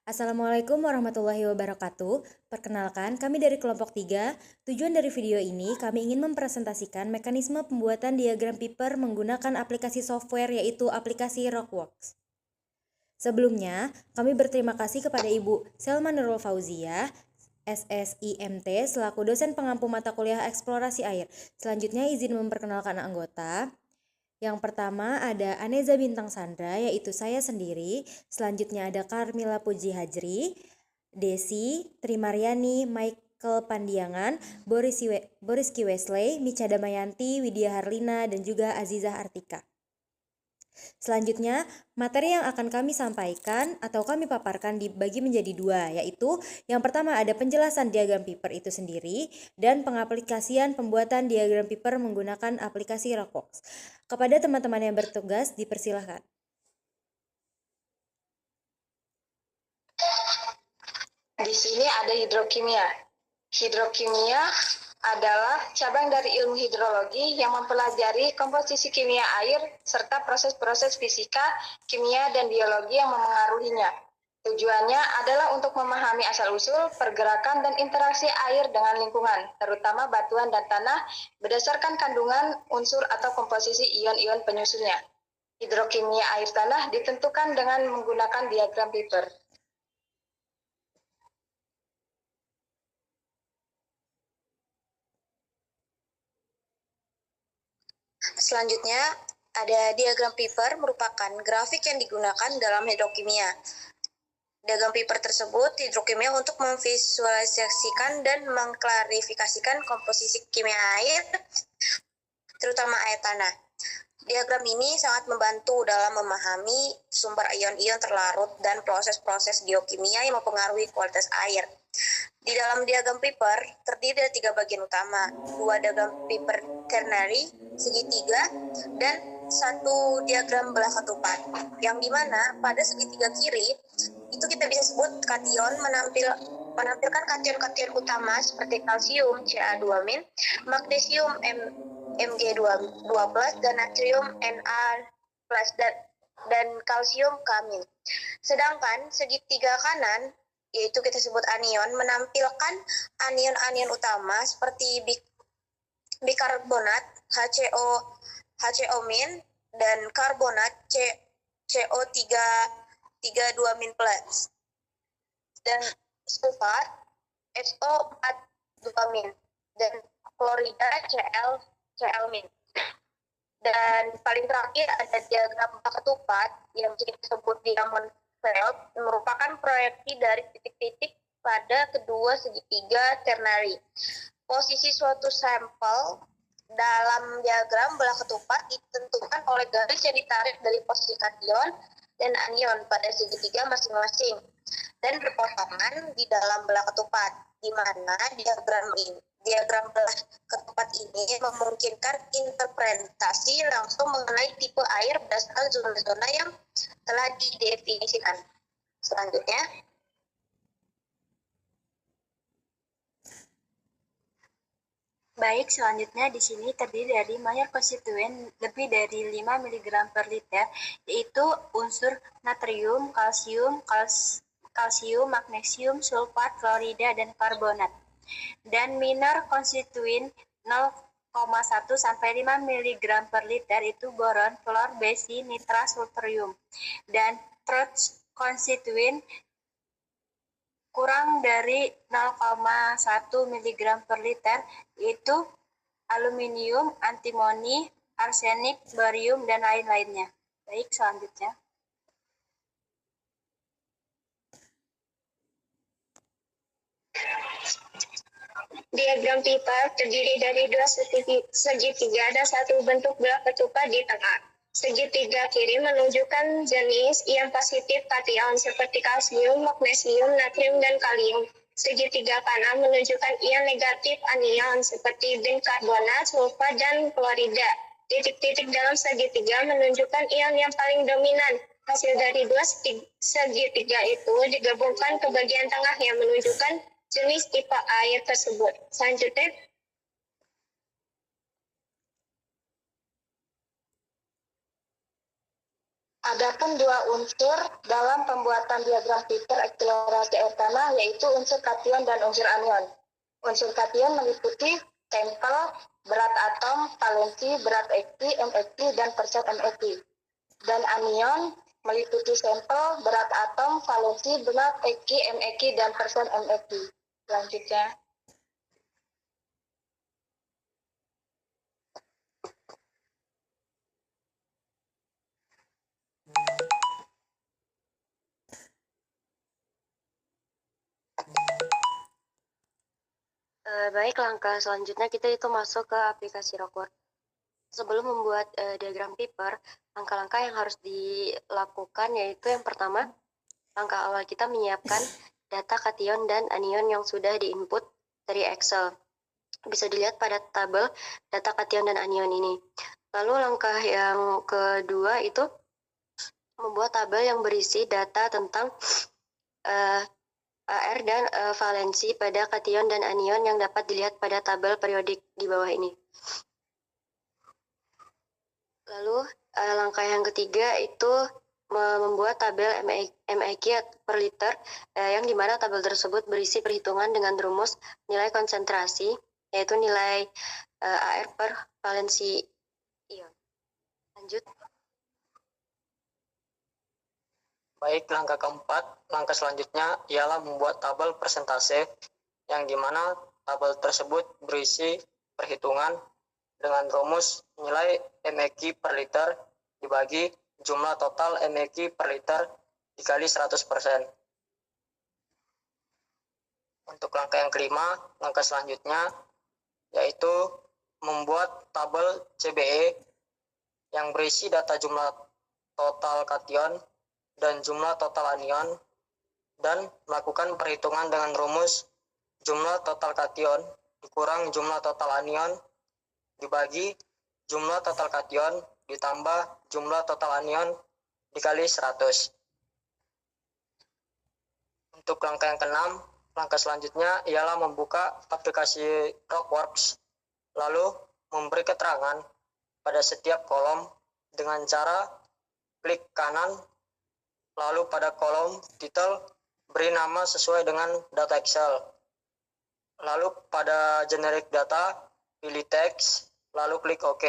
Assalamualaikum warahmatullahi wabarakatuh. Perkenalkan, kami dari kelompok 3. Tujuan dari video ini, kami ingin mempresentasikan mekanisme pembuatan diagram paper menggunakan aplikasi software yaitu aplikasi Rockworks. Sebelumnya, kami berterima kasih kepada Ibu Selma Nurul Fauzia, SSIMT, selaku dosen pengampu mata kuliah eksplorasi air. Selanjutnya izin memperkenalkan anggota. Yang pertama ada Aneza Bintang Sandra, yaitu saya sendiri. Selanjutnya ada Karmila Puji Hajri, Desi, Trimaryani, Michael Pandiangan, Boris Ki Wesley, Mica Damayanti, Widya Harlina, dan juga Azizah Artika. Selanjutnya, materi yang akan kami sampaikan atau kami paparkan dibagi menjadi dua, yaitu yang pertama ada penjelasan diagram paper itu sendiri dan pengaplikasian pembuatan diagram paper menggunakan aplikasi Rockworks. Kepada teman-teman yang bertugas, dipersilahkan. Di sini ada hidrokimia. Hidrokimia adalah cabang dari ilmu hidrologi yang mempelajari komposisi kimia air serta proses-proses fisika, kimia, dan biologi yang memengaruhinya. Tujuannya adalah untuk memahami asal-usul, pergerakan, dan interaksi air dengan lingkungan, terutama batuan dan tanah, berdasarkan kandungan unsur atau komposisi ion-ion penyusunnya. Hidrokimia air tanah ditentukan dengan menggunakan diagram paper. Selanjutnya, ada diagram paper merupakan grafik yang digunakan dalam hidrokimia. Diagram paper tersebut hidrokimia untuk memvisualisasikan dan mengklarifikasikan komposisi kimia air, terutama air tanah. Diagram ini sangat membantu dalam memahami sumber ion-ion terlarut dan proses-proses geokimia yang mempengaruhi kualitas air. Di dalam diagram paper terdiri dari 3 bagian utama, 2 diagram paper ternary, segitiga, dan 1 diagram belah ketupat, yang dimana pada segitiga kiri itu kita bisa sebut kation menampilkan kation-kation utama seperti kalsium Ca2-, magnesium Mg2+, dan natrium Na+, dan kalsium K-. Sedangkan segitiga kanan, yaitu kita sebut anion, menampilkan anion-anion utama seperti bikarbonat HCO- dan karbonat CO3 2- dan sulfat SO4 dan klorida Cl-. Dan paling terakhir ada diagram ketupat yang kita sebut diamond field, merupakan proyeksi dari titik-titik pada kedua segitiga ternary. Posisi suatu sampel dalam diagram belah ketupat ditentukan oleh garis yang ditarik dari posisi kation dan anion pada segitiga masing-masing dan berpotongan di dalam belah ketupat, di mana diagram belah ketupat ini memungkinkan interpretasi langsung mengenai tipe air berdasarkan zona-zona yang telah didefinisikan. Selanjutnya, selanjutnya di sini terdiri dari mayor konstituen lebih dari 5 mg per liter, yaitu unsur natrium, kalsium, magnesium, sulfat, klorida, dan karbonat. Dan minor konstituen 0,1 sampai 5 mg per liter itu boron, fluor, besi, nitrat, sulfurium. Dan third konstituen kurang dari 0,1 mg per liter yaitu aluminium, antimoni, arsenik, barium, dan lain-lainnya. Baik, selanjutnya. Diagram paper terdiri dari 2 segitiga dan 1 bentuk belah ketupat di tengah. Segitiga kiri menunjukkan jenis ion positif kation seperti kalsium, magnesium, natrium, dan kalium. Segitiga kanan menunjukkan ion negatif anion seperti bikarbonat, sulfat, dan klorida. Titik-titik dalam segitiga menunjukkan ion yang paling dominan. Hasil dari 2 segitiga itu digabungkan ke bagian tengah yang menunjukkan jenis tipe air tersebut. Selanjutnya, Adapun dua unsur dalam pembuatan diagram Piper akselerasi air tanah yaitu unsur kation dan unsur anion. Unsur kation meliputi sampel, berat atom, valensi, berat Eq, MeQ, dan persen MeQ. Dan anion meliputi sampel, berat atom, valensi, berat Eq, MeQ, dan persen MeQ. Selanjutnya. Baik, langkah selanjutnya kita itu masuk ke aplikasi Rockwork. Sebelum membuat diagram Piper, langkah-langkah yang harus dilakukan yaitu yang pertama, langkah awal kita menyiapkan data kation dan anion yang sudah diinput dari Excel. Bisa dilihat pada tabel data kation dan anion ini. Lalu langkah yang kedua itu membuat tabel yang berisi data tentang AR dan valensi pada kation dan anion yang dapat dilihat pada tabel periodik di bawah ini. Lalu langkah yang ketiga itu membuat tabel MeQ per liter yang dimana tabel tersebut berisi perhitungan dengan rumus nilai konsentrasi, yaitu nilai AR per valensi ion. Lanjut. Baik, langkah keempat, langkah selanjutnya ialah membuat tabel persentase yang dimana tabel tersebut berisi perhitungan dengan rumus nilai MeQ per liter dibagi jumlah total MeQ per liter dikali 100%. Untuk langkah yang kelima, langkah selanjutnya yaitu membuat tabel CBE yang berisi data jumlah total kation dan jumlah total anion dan melakukan perhitungan dengan rumus jumlah total kation dikurang jumlah total anion dibagi jumlah total kation ditambah jumlah total anion dikali 100. Untuk langkah yang keenam, langkah selanjutnya ialah membuka aplikasi Rockworks lalu memberi keterangan pada setiap kolom dengan cara klik kanan, lalu pada kolom title beri nama sesuai dengan data Excel. Lalu pada generic data pilih teks, lalu klik OK.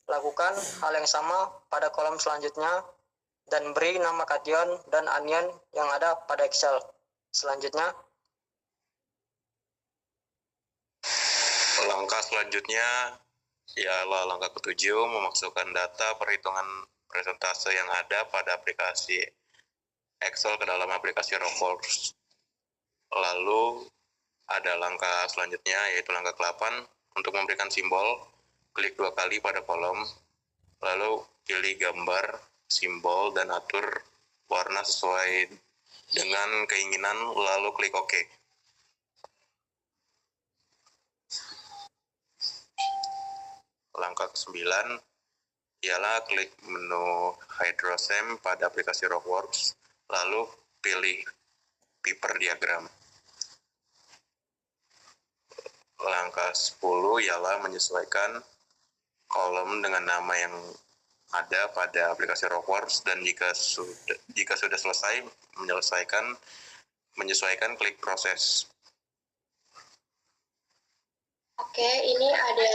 Lakukan hal yang sama pada kolom selanjutnya dan beri nama kation dan anion yang ada pada Excel. Selanjutnya, langkah selanjutnya ialah langkah ketujuh, memasukkan data perhitungan presentase yang ada pada aplikasi Excel ke dalam aplikasi Rockworks. Lalu ada langkah selanjutnya yaitu langkah ke-8 untuk memberikan simbol, klik 2 kali pada kolom, lalu pilih gambar, simbol, dan atur warna sesuai dengan keinginan, lalu klik OK. Langkah ke-9 ialah klik menu Hydrosem pada aplikasi Rockworks, lalu pilih Piper diagram. Langkah 10 ialah menyesuaikan kolom dengan nama yang ada pada aplikasi Rockworks, dan jika sudah selesai menyesuaikan klik proses. Oke, ini ada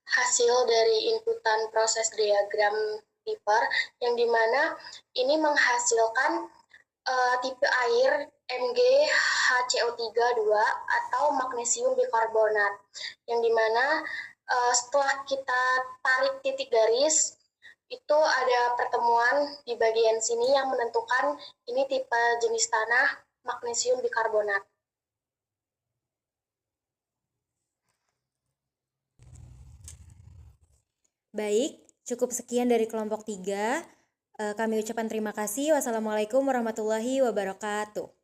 hasil dari inputan proses diagram Piper yang dimana ini menghasilkan tipe air MgHCO3 atau magnesium bikarbonat yang dimana setelah kita tarik titik garis itu ada pertemuan di bagian sini yang menentukan ini tipe jenis tanah magnesium bikarbonat. Baik, cukup sekian dari kelompok 3. Kami ucapkan terima kasih. Wassalamualaikum warahmatullahi wabarakatuh.